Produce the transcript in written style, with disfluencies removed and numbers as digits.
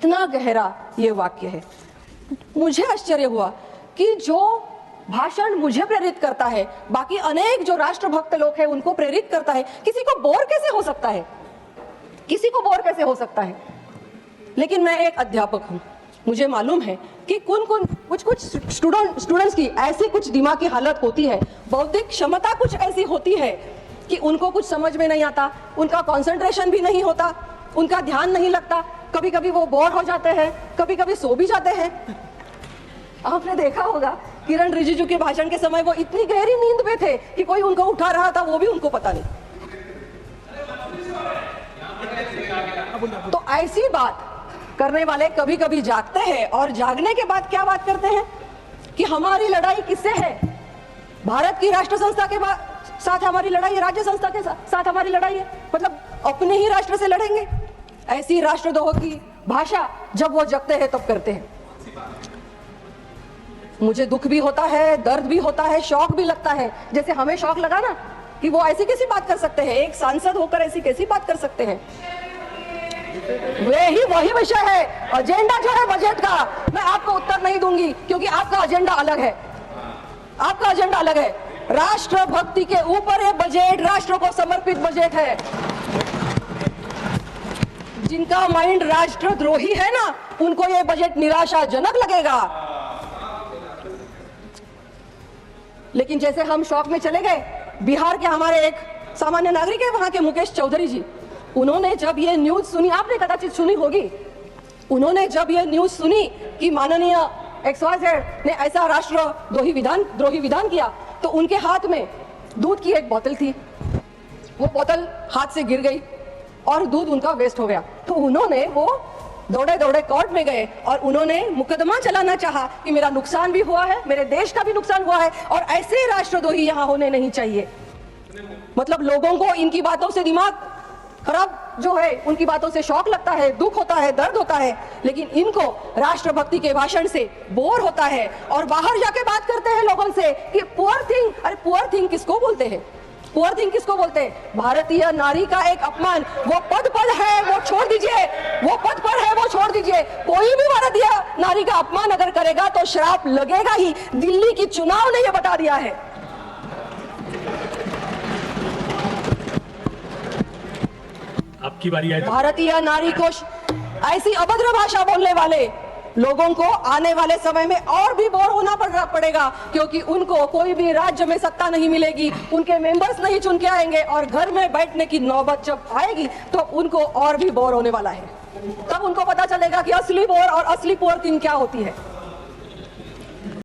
कितना गहरा ये वाक्य है। मुझे आश्चर्य हुआ कि जो भाषण मुझे प्रेरित करता है, बाकी अनेक जो राष्ट्रभक्त लोग हैं उनको प्रेरित करता है, किसी को बोर कैसे हो सकता है? किसी को बोर कैसे हो सकता है? लेकिन मैं एक अध्यापक हूं, मुझे मालूम है कि कुछ स्टूडेंट्स की ऐसी कुछ दिमाग की हालत होती है, बौद्धिक क्षमता कुछ ऐसी होती है कि उनको कुछ समझ में नहीं आता, उनका कंसंट्रेशन भी नहीं होता, उनका ध्यान नहीं लगता, कभी कभी वो बोर हो जाते हैं, कभी कभी सो भी जाते हैं। आपने देखा होगा किरण रिजिजू के भाषण के समय वो इतनी गहरी नींद में थे कि कोई उनको उठा रहा था, वो भी उनको पता नहीं। तो ऐसी बात करने वाले कभी कभी जागते हैं और जागने के बाद क्या बात करते हैं कि हमारी लड़ाई किससे है? भारत की राष्ट्र संस्था के साथ हमारी लड़ाई है, राज्य संस्था के साथ हमारी लड़ाई है, मतलब अपने ही राष्ट्र से लड़ेंगे। ऐसी राष्ट्रद्रोह की भाषा जब वो जगते हैं तब करते हैं। मुझे दुख भी होता है, दर्द भी होता है, शौक भी लगता है, जैसे हमें शौक लगा ना कि वो ऐसी कैसी बात कर सकते हैं, एक सांसद होकर ऐसी कैसी बात कर सकते हैं। वही विषय है, एजेंडा जो है बजट का, मैं आपको उत्तर नहीं दूंगी क्योंकि आपका एजेंडा अलग है, आपका एजेंडा अलग है। राष्ट्रभक्ति के ऊपर ये बजट राष्ट्र को समर्पित बजट है। जिनका माइंड राष्ट्रद्रोही है ना, उनको ये बजट निराशाजनक लगेगा। लेकिन जैसे हम शौक में चले गए, बिहार के हमारे एक सामान्य नागरिक है वहां के मुकेश चौधरी जी, उन्होंने जब ये न्यूज सुनी, आपने कदाचित सुनी होगी, उन्होंने जब ये न्यूज सुनी कि माननीय XYZ ने ऐसा राष्ट्रद्रोही विधान किया, तो उनके हाथ में दूध की एक बोतल थी, वो बोतल हाथ से गिर गई और दूध उनका वेस्ट हो गया। तो उन्होंने वो दौड़े दौड़े कोर्ट में गए और उन्होंने मुकदमा चलाना चाहा कि मेरा नुकसान भी हुआ है, मेरे देश का भी नुकसान हुआ है और ऐसे राष्ट्रद्रोही यहाँ होने नहीं चाहिए। मतलब लोगों को इनकी बातों से दिमाग खराब जो है, उनकी बातों से शौक लगता है, दुख होता है, दर्द होता है, लेकिन इनको राष्ट्रभक्ति के भाषण से बोर होता है और बाहर जाके बात करते हैं लोगों से कि पुअर थिंग। अरे पुअर थिंग किसको बोलते हैं? पुअर थिंग किसको बोलते हैं? भारतीय नारी का एक अपमान। वो पद है, वो छोड़ दीजिए, वो पद पर है, वो छोड़ दीजिए। कोई भी भारतीय नारी का अपमान अगर करेगा तो श्राप लगेगा ही। दिल्ली की चुनाव ने यह बता दिया है। आपकी बारी है। भारतीय नारी को ऐसी अभद्र भाषा बोलने वाले लोगों को आने वाले समय में और भी बोर होना पड़ेगा, क्योंकि उनको कोई भी राज्य में सत्ता नहीं मिलेगी, उनके मेंबर्स नहीं चुन के आएंगे और घर में बैठने की नौबत जब आएगी तो उनको और भी बोर होने वाला है। तब उनको पता चलेगा कि असली बोर और असली पुअर थिंग क्या होती है।